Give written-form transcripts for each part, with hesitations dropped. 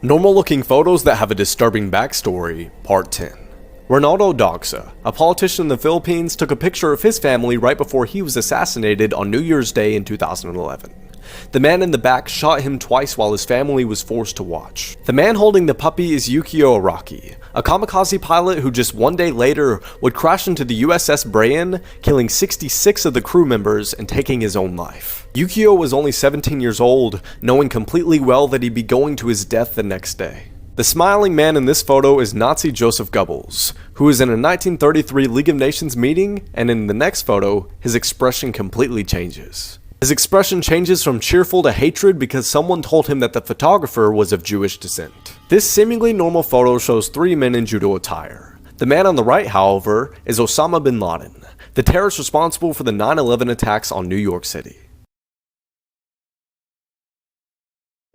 Normal looking photos that have a disturbing backstory, Part 10. Ronaldo Dogsa, a politician in the Philippines, took a picture of his family right before he was assassinated on New Year's Day in 2011. The man in the back shot him twice while his family was forced to watch. The man holding the puppy is Yukio Araki, a kamikaze pilot who just one day later would crash into the USS Brian, killing 66 of the crew members and taking his own life. Yukio was only 17 years old, knowing completely well that he'd be going to his death the next day. The smiling man in this photo is Nazi Joseph Goebbels, who is in a 1933 League of Nations meeting, and in the next photo, his expression completely changes. His expression changes from cheerful to hatred because someone told him that the photographer was of Jewish descent. This seemingly normal photo shows three men in judo attire. The man on the right, however, is Osama bin Laden, the terrorist responsible for the 9/11 attacks on New York City.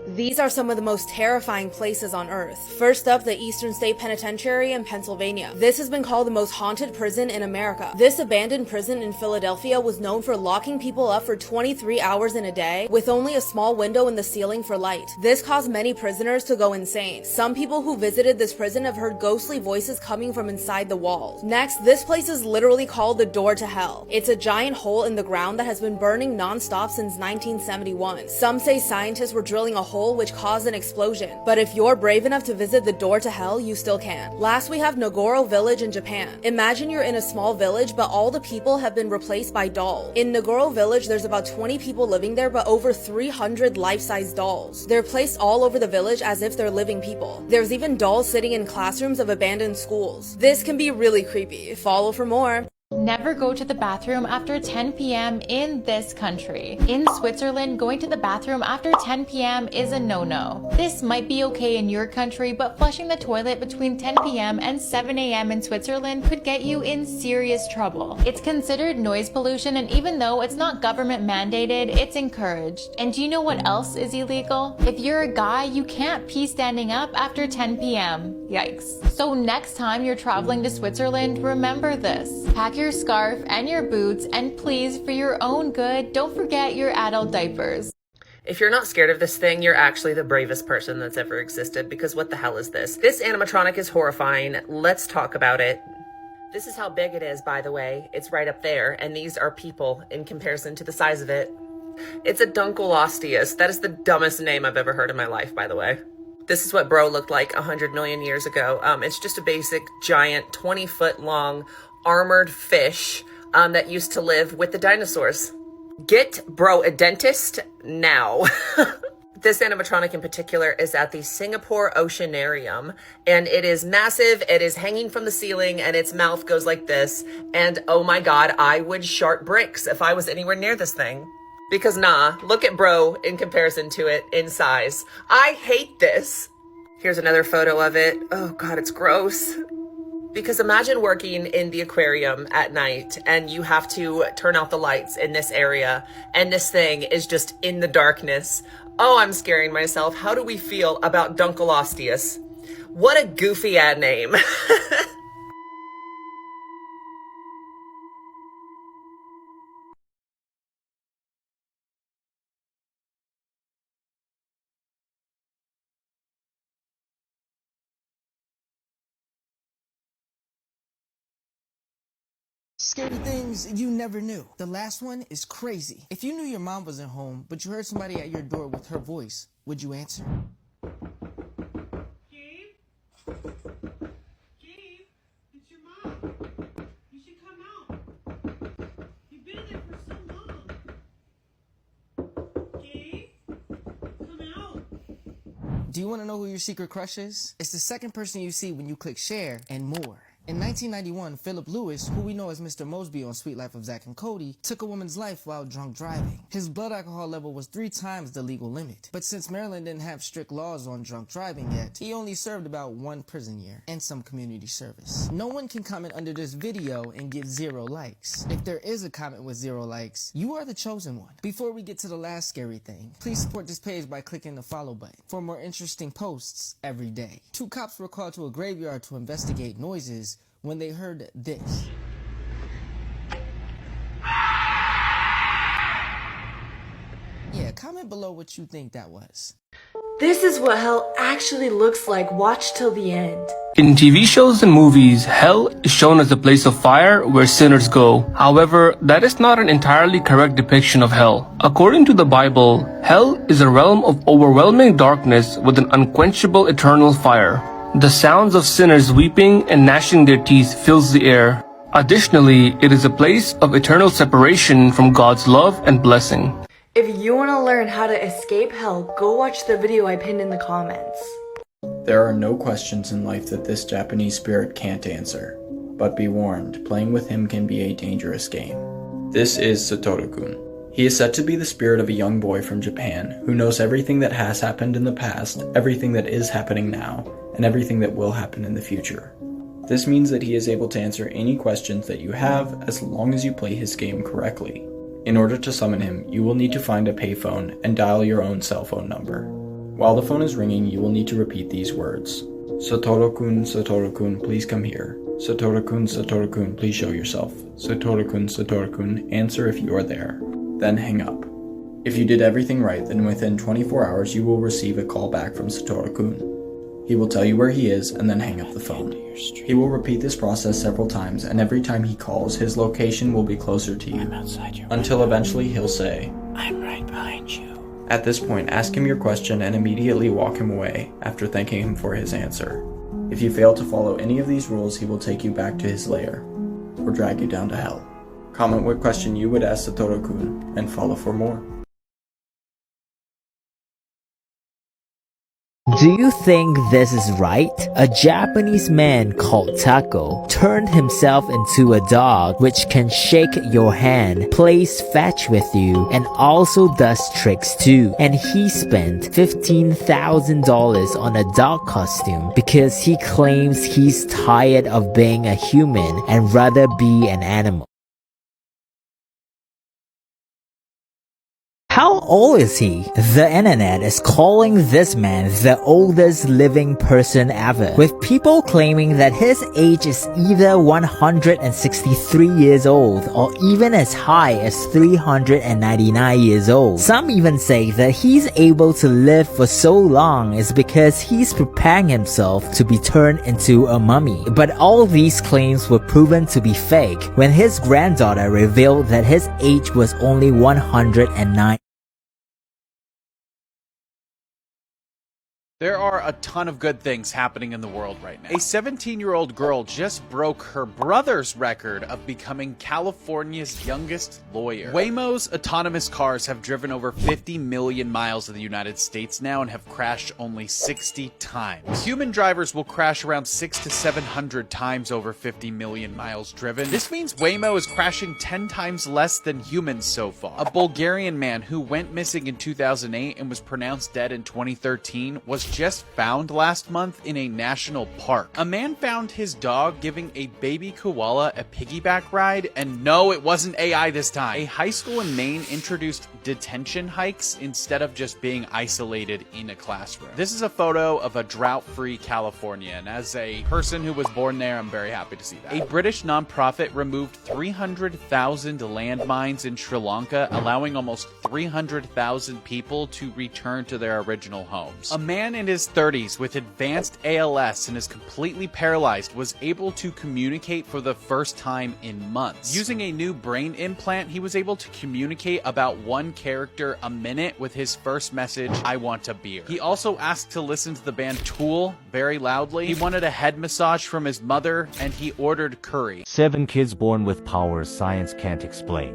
These are some of the most terrifying places on Earth. First up, the Eastern State Penitentiary in Pennsylvania. This has been called the most haunted prison in America. This abandoned prison in Philadelphia was known for locking people up for 23 hours in a day, with only a small window in the ceiling for light. This caused many prisoners to go insane. Some people who visited this prison have heard ghostly voices coming from inside the walls. Next, this place is literally called the Door to Hell. It's a giant hole in the ground that has been burning non-stop since 1971. Some say scientists were drilling a hole which caused an explosion, but if you're brave enough to visit the Door to Hell, you still can. Last, we have Nagoro Village in Japan. Imagine you're in a small village, but all the people have been replaced by dolls. In Nagoro Village, there's about 20 people living there, but over 300 life-size dolls. They're placed all over the village as if they're living people. There's even dolls sitting in classrooms of abandoned schools. This can be really creepy. Follow for more. Never go to the bathroom after 10 p.m. in this country. In Switzerland, going to the bathroom after 10 p.m. is a no-no. This might be okay in your country, but flushing the toilet between 10 p.m. and 7 a.m. in Switzerland could get you in serious trouble. It's considered noise pollution, and even though it's not government mandated, it's encouraged. And do you know what else is illegal? If you're a guy, you can't pee standing up after 10 p.m. Yikes. So next time you're traveling to Switzerland, remember this. Pack your scarf and your boots, and please, for your own good, don't forget your adult diapers. If you're not scared of this thing, you're actually the bravest person that's ever existed, because what the hell is this? This animatronic is horrifying. Let's talk about it. This is how big it is, by the way. It's right up there, and these are people in comparison to the size of it. It's a Dunkleosteus. That is the dumbest name I've ever heard in my life, by the way. This is what bro looked like 100 million years ago. It's just a basic, giant, 20-foot long, armored fish that used to live with the dinosaurs. Get bro a dentist now. This animatronic in particular is at the Singapore Oceanarium, and it is massive. It is hanging from the ceiling, and its mouth goes like this. And oh my god, I would shart bricks if I was anywhere near this thing. Because nah, look at bro in comparison to it in size. I hate this. Here's another photo of it. Oh god, it's gross. Because imagine working in the aquarium at night and you have to turn out the lights in this area and this thing is just in the darkness. Oh, I'm scaring myself. How do we feel about Dunkleosteus? What a goofy ad name. Scary things you never knew. The last one is crazy. If you knew your mom wasn't home, but you heard somebody at your door with her voice, would you answer? Gabe? Gabe? It's your mom. You should come out. You've been there for so long. Gabe? Come out. Do you want to know who your secret crush is? It's the second person you see when you click share and more. In 1991, Philip Lewis, who we know as Mr. Mosby on Sweet Life of Zack and Cody, took a woman's life while drunk driving. His blood alcohol level was 3 times the legal limit. But since Maryland didn't have strict laws on drunk driving yet, he only served about 1 prison year and some community service. No one can comment under this video and get 0 likes. If there is a comment with 0 likes, you are the chosen one. Before we get to the last scary thing, please support this page by clicking the follow button for more interesting posts every day. 2 cops were called to a graveyard to investigate noises when they heard this. Yeah, comment below what you think that was. This is what hell actually looks like. Watch till the end. In TV shows and movies, hell is shown as a place of fire where sinners go. However, that is not an entirely correct depiction of hell. According to the Bible, hell is a realm of overwhelming darkness with an unquenchable eternal fire. The sounds of sinners weeping and gnashing their teeth fills the air. Additionally, it is a place of eternal separation from God's love and blessing. If you want to learn how to escape hell, go watch the video I pinned in the comments. There are no questions in life that this Japanese spirit can't answer. But be warned, playing with him can be a dangerous game. This is Satoru-kun. He is said to be the spirit of a young boy from Japan who knows everything that has happened in the past, everything that is happening now, and everything that will happen in the future. This means that he is able to answer any questions that you have as long as you play his game correctly. In order to summon him, you will need to find a payphone and dial your own cell phone number. While the phone is ringing, you will need to repeat these words. Satoru-kun, Satoru-kun, please come here. Satoru-kun, Satoru-kun, please show yourself. Satoru-kun, Satoru-kun, answer if you are there. Then hang up. If you did everything right, then within 24 hours you will receive a call back from Satoru-kun. He will tell you where he is and then hang up the phone. He will repeat this process several times, and every time he calls, his location will be closer to you. Until eventually he'll say, "I'm right behind you." At this point, ask him your question and immediately walk him away after thanking him for his answer. If you fail to follow any of these rules, he will take you back to his lair, or drag you down to hell. Comment what question you would ask Satoru-kun, and follow for more. Do you think this is right? A Japanese man called Taco turned himself into a dog which can shake your hand, plays fetch with you, and also does tricks too. And he spent $15,000 on a dog costume because he claims he's tired of being a human and rather be an animal. How old is he? The internet is calling this man the oldest living person ever, with people claiming that his age is either 163 years old or even as high as 399 years old. Some even say that he's able to live for so long is because he's preparing himself to be turned into a mummy. But all these claims were proven to be fake when his granddaughter revealed that his age was only 109. There are a ton of good things happening in the world right now. A 17-year-old girl just broke her brother's record of becoming California's youngest lawyer. Waymo's autonomous cars have driven over 50 million miles of the United States now and have crashed only 60 times. Human drivers will crash around 600 to 700 times over 50 million miles driven. This means Waymo is crashing 10 times less than humans so far. A Bulgarian man who went missing in 2008 and was pronounced dead in 2013 was just found last month in a national park. A man found his dog giving a baby koala a piggyback ride, and no, it wasn't AI this time. A high school in Maine introduced detention hikes instead of just being isolated in a classroom. This is a photo of a drought-free California, and as a person who was born there, I'm very happy to see that. A British nonprofit removed 300,000 landmines in Sri Lanka, allowing almost 300,000 people to return to their original homes. A man in his 30s with advanced ALS and is completely paralyzed was able to communicate for the first time in months. Using a new brain implant, he was able to communicate about one character a minute with his first message, "I want a beer." He also asked to listen to the band Tool very loudly. He wanted a head massage from his mother, and he ordered curry. 7 kids born with powers science can't explain.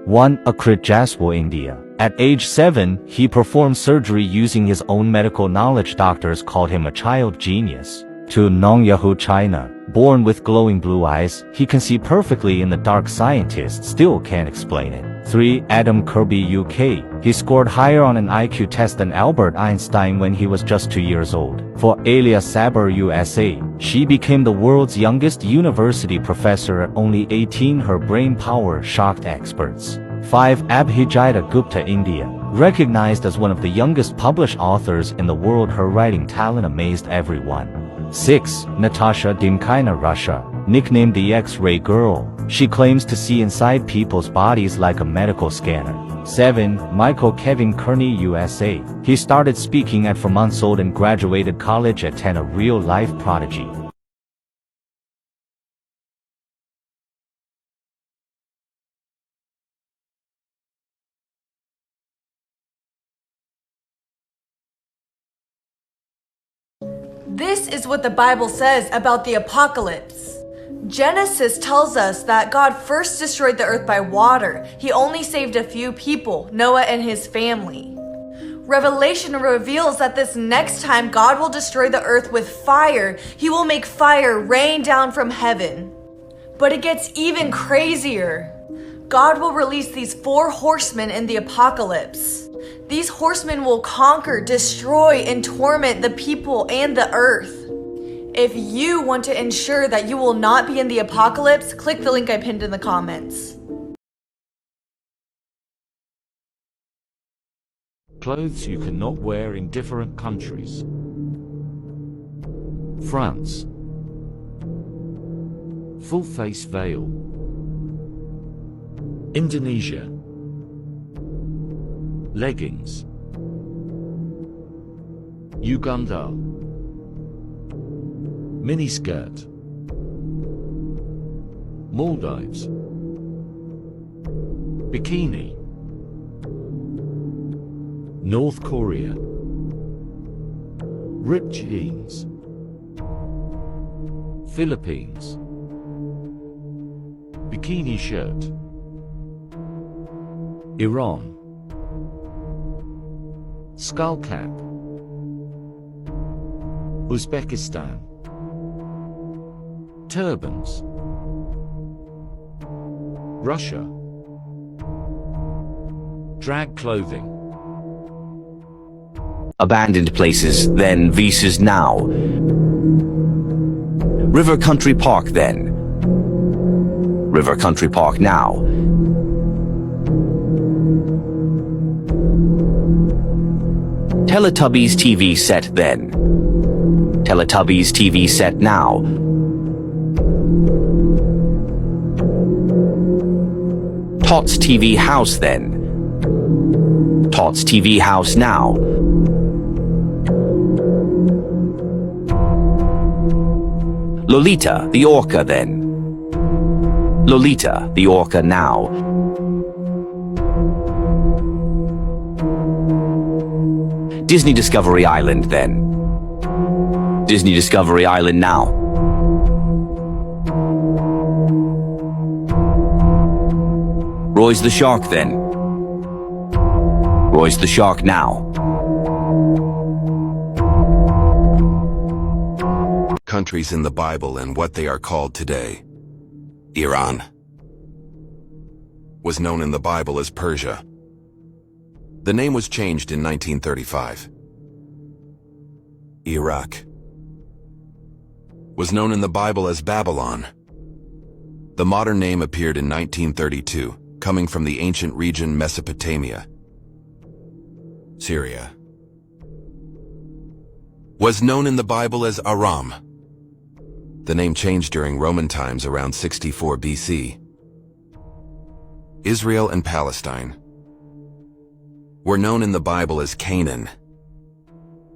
1. Akrit Jaswal, India. At age 7, he performed surgery using his own medical knowledge. Doctors called him a child genius. 2. Nongyahu, China. Born with glowing blue eyes, he can see perfectly in the dark. Scientists still can't explain it. 3. Adam Kirby, UK. He scored higher on an IQ test than Albert Einstein when he was just 2 years old. 4. Alia Saber, USA. She became the world's youngest university professor at only 18. Her brain power shocked experts. 5. Abhijita Gupta, India. Recognized as one of the youngest published authors in the world, her writing talent amazed everyone. 6. Natasha Dimkina, Russia. Nicknamed the X-Ray Girl. She claims to see inside people's bodies like a medical scanner. 7. Michael Kevin Kearney, USA. He started speaking at 4 months old and graduated college at 10, a real-life prodigy. This is what the Bible says about the apocalypse. Genesis tells us that God first destroyed the earth by water. He only saved a few people, Noah and his family. Revelation reveals that this next time God will destroy the earth with fire. He will make fire rain down from heaven. But it gets even crazier. God will release these 4 horsemen in the apocalypse. These horsemen will conquer, destroy, and torment the people and the earth. If you want to ensure that you will not be in the apocalypse, click the link I pinned in the comments. Clothes you cannot wear in different countries. France. Full face veil. Indonesia. Leggings. Uganda. Miniskirt. Maldives. Bikini. North Korea. Ripped jeans. Philippines. Bikini shirt. Iran. Skull cap. Uzbekistan. Turbans. Russia. Drag clothing. Abandoned places then versus now. River Country Park then. River Country Park now. Teletubbies TV set then. Teletubbies TV set now. Tots TV house then. Tots TV house now. Lolita the Orca then. Lolita the Orca now. Disney Discovery Island then. Disney Discovery Island now. Roy's the Shark then. Roy's the Shark now. Countries in the Bible and what they are called today. Iran was known in the Bible as Persia. The name was changed in 1935. Iraq was known in the Bible as Babylon. The modern name appeared in 1932, coming from the ancient region Mesopotamia. Syria was known in the Bible as Aram. The name changed during Roman times around 64 BC. Israel and Palestine were known in the Bible as Canaan.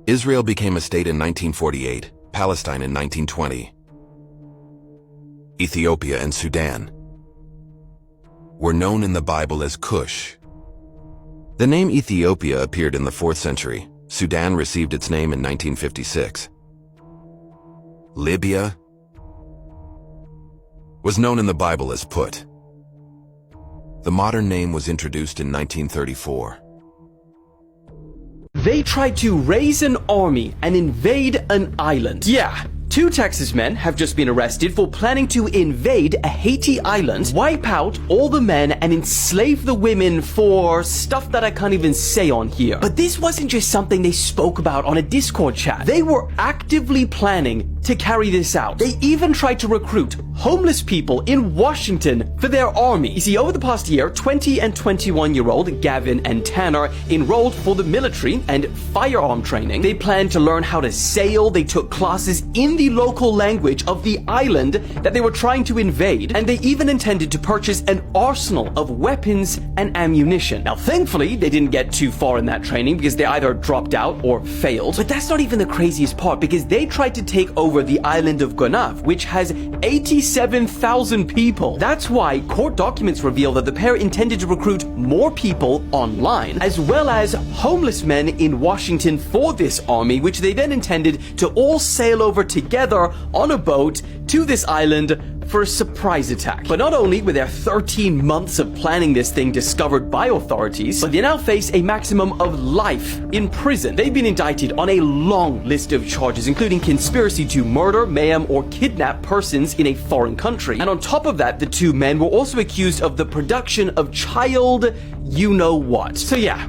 Israel became a state in 1948, Palestine in 1920. Ethiopia and Sudan were known in the Bible as Cush. The name Ethiopia appeared in the 4th century. Sudan received its name in 1956. Libya was known in the Bible as Put. The modern name was introduced in 1934. They tried to raise an army and invade an island. Yeah, 2 Texas men have just been arrested for planning to invade a Haiti island, wipe out all the men, and enslave the women for stuff that I can't even say on here. But this wasn't just something they spoke about on a Discord chat. They were actively planning to carry this out. They even tried to recruit homeless people in Washington for their army. You see, over the past year, 20 and 21-year-old Gavin and Tanner enrolled for the military and firearm training. They planned to learn how to sail. They took classes in the local language of the island that they were trying to invade, and they even intended to purchase an arsenal of weapons and ammunition. Now, thankfully, they didn't get too far in that training because they either dropped out or failed. But that's not even the craziest part, because they tried to take over the island of Gonaf, which has 87,000 people. That's why court documents reveal that the pair intended to recruit more people online, as well as homeless men in Washington for this army, which they then intended to all sail over together on a boat to this island for a surprise attack. But not only were there 13 months of planning this thing discovered by authorities, but they now face a maximum of life in prison. They've been indicted on a long list of charges, including conspiracy to murder, mayhem, or kidnap persons in a foreign country. And on top of that, the two men were also accused of the production of child you-know-what. So yeah,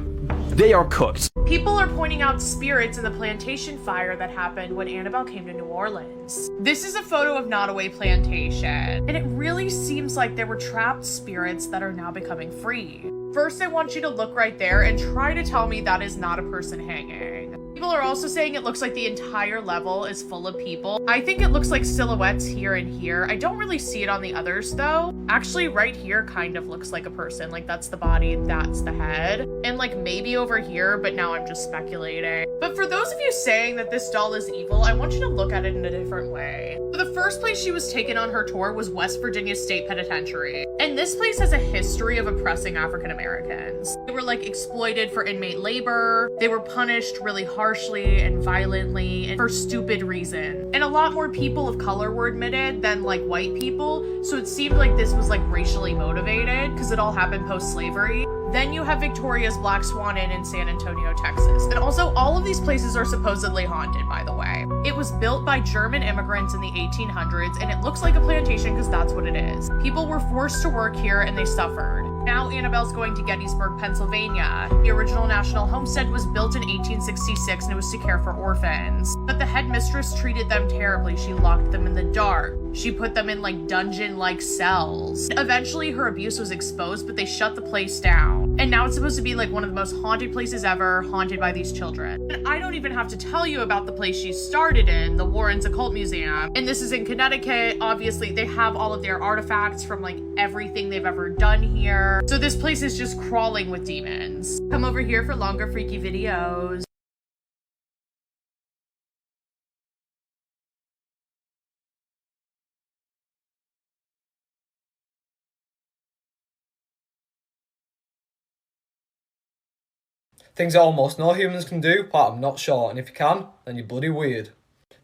they are cooked. People are pointing out spirits in the plantation fire that happened when Annabelle came to New Orleans. This is a photo of Nottoway Plantation, and it really seems like there were trapped spirits that are now becoming free. First, I want you to look right there and try to tell me that is not a person hanging. People are also saying it looks like the entire level is full of people. I think it looks like silhouettes here and here. I don't really see it on the others though. Actually, right here kind of looks like a person. Like that's the body, that's the head. And like maybe over here, but now I'm just speculating. But for those of you saying that this doll is evil, I want you to look at it in a different way. So the first place she was taken on her tour was West Virginia State Penitentiary. And this place has a history of oppressing African Americans. They were like exploited for inmate labor. They were punished really harshly and violently and for stupid reason. And a lot more people of color were admitted than like white people. So it seemed like this was like racially motivated because it all happened post-slavery. Then you have Victoria's Black Swan Inn in San Antonio, Texas. And also all of these places are supposedly haunted, by the way. It was built by German immigrants in the 1800s, and it looks like a plantation because that's what it is. People were forced to work here and they suffered. Now Annabelle's going to Gettysburg, Pennsylvania. The original National Homestead was built in 1866 and it was to care for orphans. But the headmistress treated them terribly. She locked them in the dark. She put them in like dungeon-like cells. Eventually her abuse was exposed, but they shut the place down. And now it's supposed to be like one of the most haunted places ever, haunted by these children. And I don't even have to tell you about the place she started in, the Warren's Occult Museum. And this is in Connecticut. Obviously they have all of their artifacts from like everything they've ever done here. So this place is just crawling with demons. Come over here for longer freaky videos. Things that almost no humans can do, but I'm not sure, and if you can, then you're bloody weird.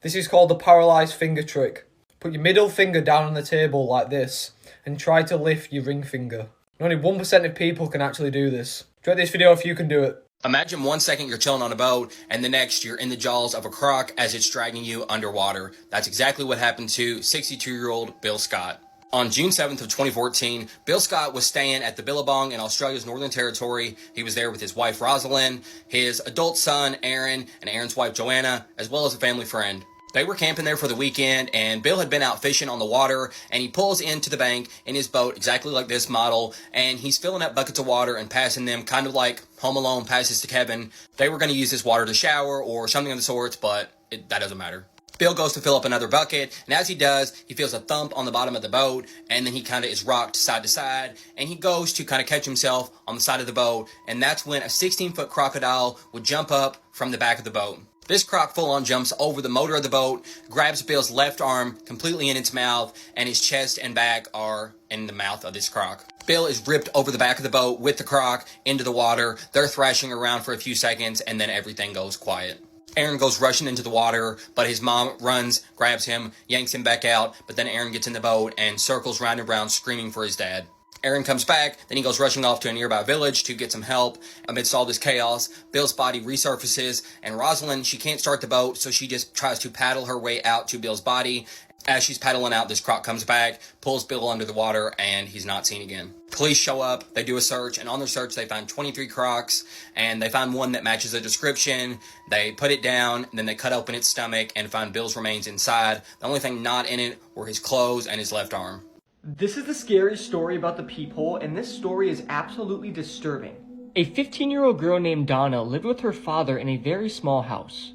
This is called the paralysed finger trick. Put your middle finger down on the table like this, and try to lift your ring finger. Only 1% of people can actually do this. Try this video if you can do it. Imagine 1 second you're chilling on a boat, and the next you're in the jaws of a croc as it's dragging you underwater. That's exactly what happened to 62-year-old Bill Scott. On June 7th of 2014, Bill Scott was staying at the Billabong in Australia's Northern Territory. He was there with his wife Rosalind, his adult son Aaron, and Aaron's wife Joanna, as well as a family friend. They were camping there for the weekend, and Bill had been out fishing on the water, and he pulls into the bank in his boat, exactly like this model, and he's filling up buckets of water and passing them, kind of like Home Alone passes to Kevin. They were going to use this water to shower or something of the sorts, but that doesn't matter. Bill goes to fill up another bucket, and as he does, he feels a thump on the bottom of the boat, and then he kind of is rocked side to side, and he goes to kind of catch himself on the side of the boat, and that's when a 16-foot crocodile would jump up from the back of the boat. This croc full-on jumps over the motor of the boat, grabs Bill's left arm completely in its mouth, and his chest and back are in the mouth of this croc. Bill is ripped over the back of the boat with the croc into the water. They're thrashing around for a few seconds, and then everything goes quiet. Aaron goes rushing into the water, but his mom runs, grabs him, yanks him back out, but then Aaron gets in the boat and circles round and round screaming for his dad. Aaron comes back, then he goes rushing off to a nearby village to get some help. Amidst all this chaos, Bill's body resurfaces, and Rosalind, she can't start the boat, so she just tries to paddle her way out to Bill's body. As she's paddling out, this croc comes back, pulls Bill under the water, and he's not seen again. Police show up, they do a search, and on their search they find 23 crocs, and they find one that matches the description. They put it down, and then they cut open its stomach and find Bill's remains inside. The only thing not in it were his clothes and his left arm. This is the scary story about the peephole, and this story is absolutely disturbing. A 15-year-old girl named Donna lived with her father in a very small house.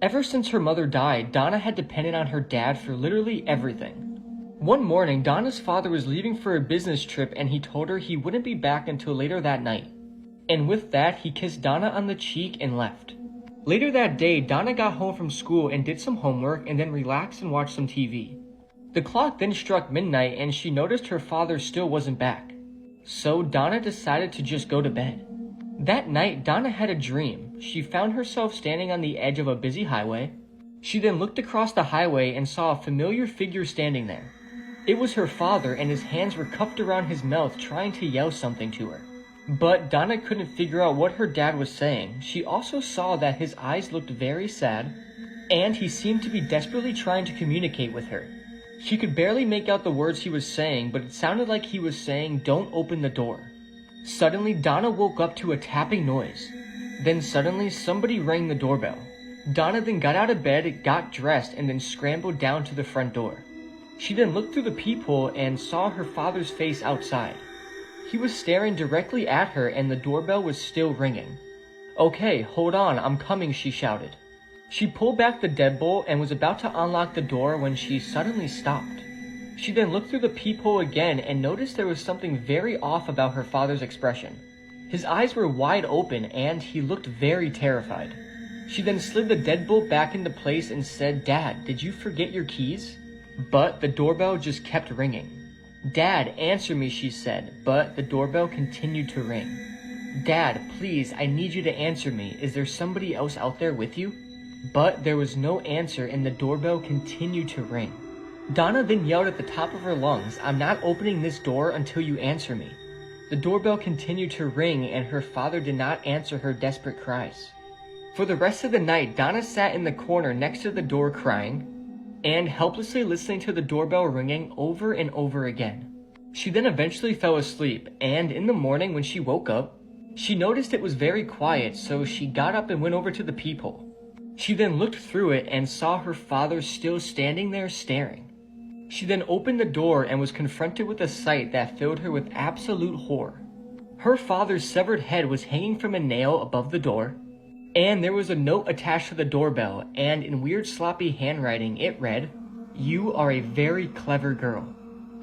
Ever since her mother died, Donna had depended on her dad for literally everything. One morning, Donna's father was leaving for a business trip and he told her he wouldn't be back until later that night. And with that, he kissed Donna on the cheek and left. Later that day, Donna got home from school and did some homework and then relaxed and watched some TV. The clock then struck midnight and she noticed her father still wasn't back. So Donna decided to just go to bed. That night, Donna had a dream. She found herself standing on the edge of a busy highway. She then looked across the highway and saw a familiar figure standing there. It was her father, and his hands were cupped around his mouth trying to yell something to her. But Donna couldn't figure out what her dad was saying. She also saw that his eyes looked very sad, and he seemed to be desperately trying to communicate with her. She could barely make out the words he was saying, but it sounded like he was saying, "Don't open the door." Suddenly, Donna woke up to a tapping noise. Then suddenly, somebody rang the doorbell. Donna then got out of bed, got dressed, and then scrambled down to the front door. She then looked through the peephole and saw her father's face outside. He was staring directly at her and the doorbell was still ringing. "Okay, hold on, I'm coming," she shouted. She pulled back the deadbolt and was about to unlock the door when she suddenly stopped. She then looked through the peephole again and noticed there was something very off about her father's expression. His eyes were wide open and he looked very terrified. She then slid the deadbolt back into place and said, "Dad, did you forget your keys?" But the doorbell just kept ringing. "Dad, answer me," she said, but the doorbell continued to ring. "Dad, please, I need you to answer me. Is there somebody else out there with you?" But there was no answer and the doorbell continued to ring. Donna then yelled at the top of her lungs, "I'm not opening this door until you answer me." The doorbell continued to ring and her father did not answer her desperate cries. For the rest of the night, Donna sat in the corner next to the door crying and helplessly listening to the doorbell ringing over and over again. She then eventually fell asleep, and in the morning when she woke up, she noticed it was very quiet, so she got up and went over to the peephole. She then looked through it and saw her father still standing there staring. She then opened the door and was confronted with a sight that filled her with absolute horror. Her father's severed head was hanging from a nail above the door, and there was a note attached to the doorbell, and in weird sloppy handwriting it read, "You are a very clever girl."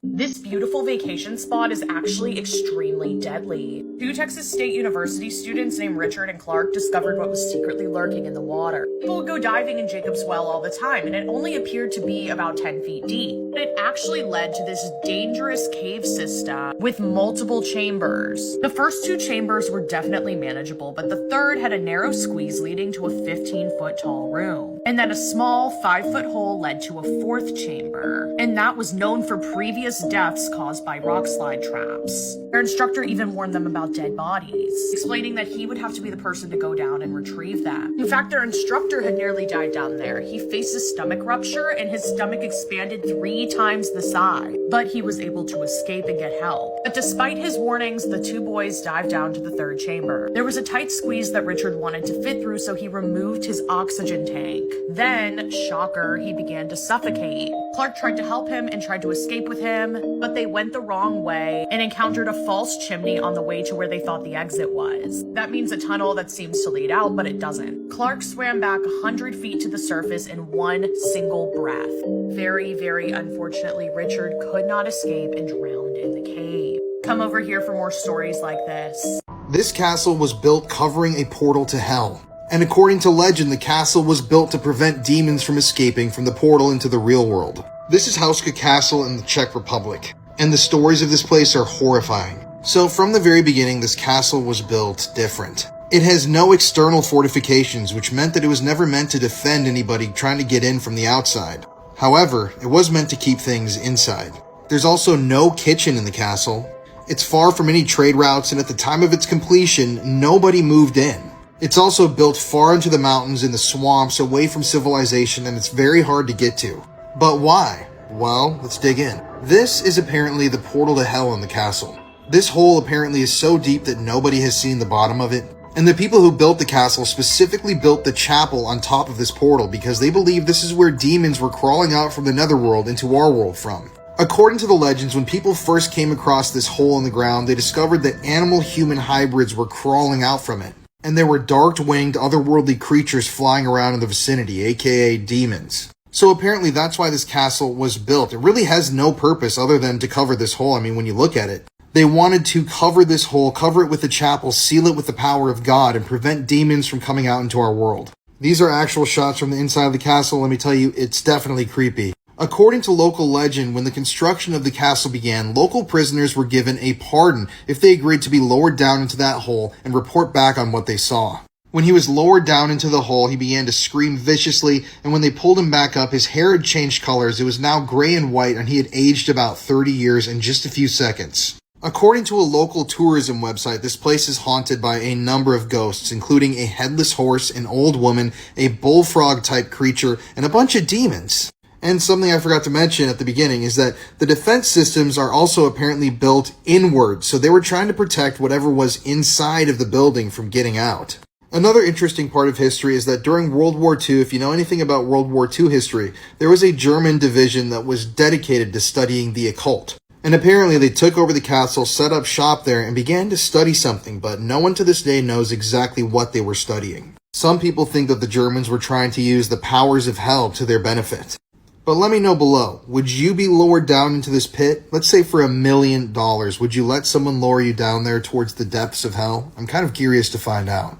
This beautiful vacation spot is actually extremely deadly. Two Texas State University students named Richard and Clark discovered what was secretly lurking in the water. People would go diving in Jacob's Well all the time, and it only appeared to be about 10 feet deep. But it actually led to this dangerous cave system with multiple chambers. The first two chambers were definitely manageable, but the third had a narrow squeeze leading to a 15-foot tall room. And then a small 5-foot hole led to a fourth chamber, and that was known for previous deaths caused by rock slide traps. Their instructor even warned them about dead bodies, explaining that he would have to be the person to go down and retrieve them. In fact, their instructor had nearly died down there. He faced a stomach rupture and his stomach expanded 3 times the size, but he was able to escape and get help. But despite his warnings, the two boys dived down to the third chamber. There was a tight squeeze that Richard wanted to fit through, so he removed his oxygen tank. Then, shocker, he began to suffocate. Clark tried to help him and tried to escape with him, but they went the wrong way and encountered a false chimney on the way to where they thought the exit was. That means a tunnel that seems to lead out, but it doesn't. Clark swam back 100 feet to the surface in one single breath. Very, very unfortunately, Richard could not escape and drowned in the cave. Come over here for more stories like this. This castle was built covering a portal to hell. And according to legend, the castle was built to prevent demons from escaping from the portal into the real world. This is Houska Castle in the Czech Republic, and the stories of this place are horrifying. So from the very beginning, this castle was built different. It has no external fortifications, which meant that it was never meant to defend anybody trying to get in from the outside. However, it was meant to keep things inside. There's also no kitchen in the castle. It's far from any trade routes, and at the time of its completion, nobody moved in. It's also built far into the mountains in the swamps away from civilization, and it's very hard to get to. But why? Well, let's dig in. This is apparently the portal to hell in the castle. This hole apparently is so deep that nobody has seen the bottom of it. And the people who built the castle specifically built the chapel on top of this portal because they believe this is where demons were crawling out from the netherworld into our world from. According to the legends, when people first came across this hole in the ground, they discovered that animal-human hybrids were crawling out from it. And there were dark-winged, otherworldly creatures flying around in the vicinity, aka demons. So apparently that's why this castle was built. It really has no purpose other than to cover this hole. I mean, when you look at it. They wanted to cover this hole, cover it with the chapel, seal it with the power of God, and prevent demons from coming out into our world. These are actual shots from the inside of the castle. Let me tell you, it's definitely creepy. According to local legend, when the construction of the castle began, local prisoners were given a pardon if they agreed to be lowered down into that hole and report back on what they saw. When he was lowered down into the hole, he began to scream viciously, and when they pulled him back up, his hair had changed colors. It was now gray and white, and he had aged about 30 years in just a few seconds. According to a local tourism website, this place is haunted by a number of ghosts, including a headless horse, an old woman, a bullfrog-type creature, and a bunch of demons. And something I forgot to mention at the beginning is that the defense systems are also apparently built inward, so they were trying to protect whatever was inside of the building from getting out. Another interesting part of history is that during World War II, if you know anything about World War II history, there was a German division that was dedicated to studying the occult. And apparently they took over the castle, set up shop there, and began to study something, but no one to this day knows exactly what they were studying. Some people think that the Germans were trying to use the powers of hell to their benefit. But let me know below, would you be lowered down into this pit? Let's say for $1 million. Would you let someone lower you down there towards the depths of hell? I'm kind of curious to find out.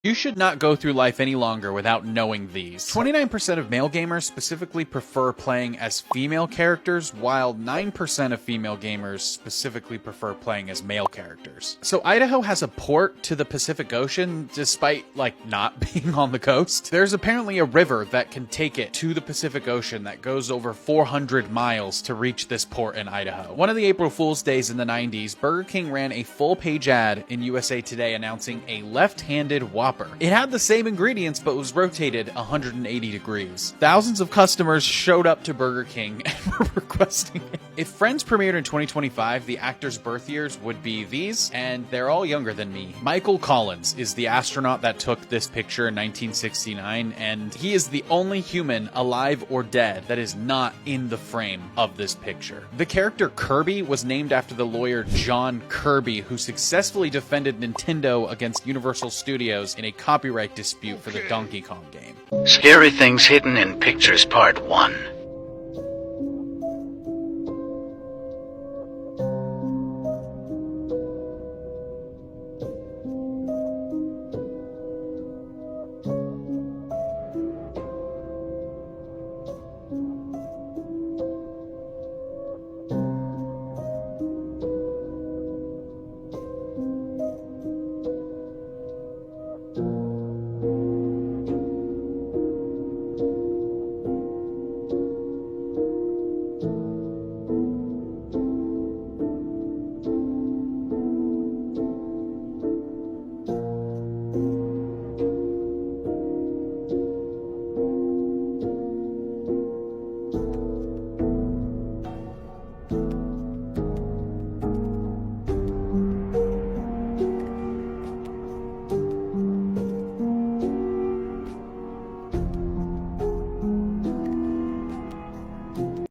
You should not go through life any longer without knowing these. 29% of male gamers specifically prefer playing as female characters, while 9% of female gamers specifically prefer playing as male characters. So Idaho has a port to the Pacific Ocean, despite, not being on the coast. There's apparently a river that can take it to the Pacific Ocean that goes over 400 miles to reach this port in Idaho. One of the April Fool's Days in the 90s, Burger King ran a full-page ad in USA Today announcing a left-handed Whopper. It had the same ingredients but was rotated 180 degrees. Thousands of customers showed up to Burger King and were requesting it. If Friends premiered in 2025, the actors' birth years would be these, and they're all younger than me. Michael Collins is the astronaut that took this picture in 1969, and he is the only human, alive or dead, that is not in the frame of this picture. The character Kirby was named after the lawyer John Kirby, who successfully defended Nintendo against Universal Studios in a copyright dispute for the Donkey Kong game. Scary Things Hidden in Pictures Part 1.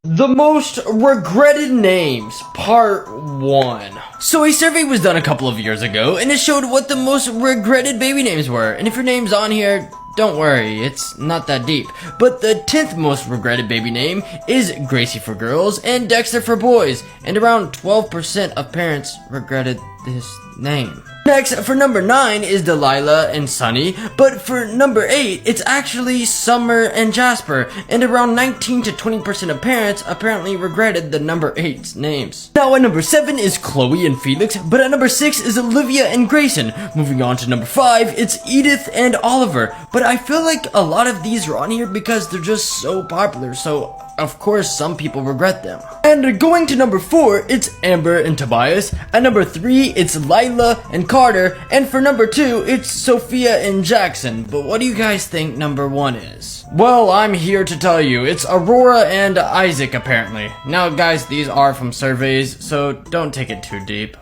The most regretted names, part 1. So a survey was done a couple of years ago, and it showed what the most regretted baby names were. And if your name's on here, don't worry, it's not that deep. But the 10th most regretted baby name is Gracie for girls and Dexter for boys. And around 12% of parents regretted this name. Next, for number 9 is Delilah and Sunny, but for number 8, it's actually Summer and Jasper, and around 19 to 20% of parents apparently regretted the number 8's names. Now at number 7 is Chloe and Felix, but at number 6 is Olivia and Grayson. Moving on to number 5, it's Edith and Oliver, but I feel like a lot of these are on here because they're just so popular, so of course some people regret them. And And going to number 4, it's Amber and Tobias. At number 3, it's Lila and Carter. And for number 2, it's Sophia and Jackson. But what do you guys think number 1 is? Well, I'm here to tell you, it's Aurora and Isaac apparently. Now guys, these are from surveys, so don't take it too deep.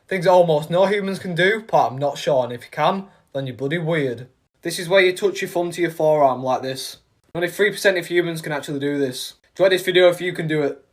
Things that almost no humans can do, but I'm not sure, and if you can, then you're bloody weird. This is where you touch your thumb to your forearm like this. Only 3% of humans can actually do this. Enjoy this video if you can do it.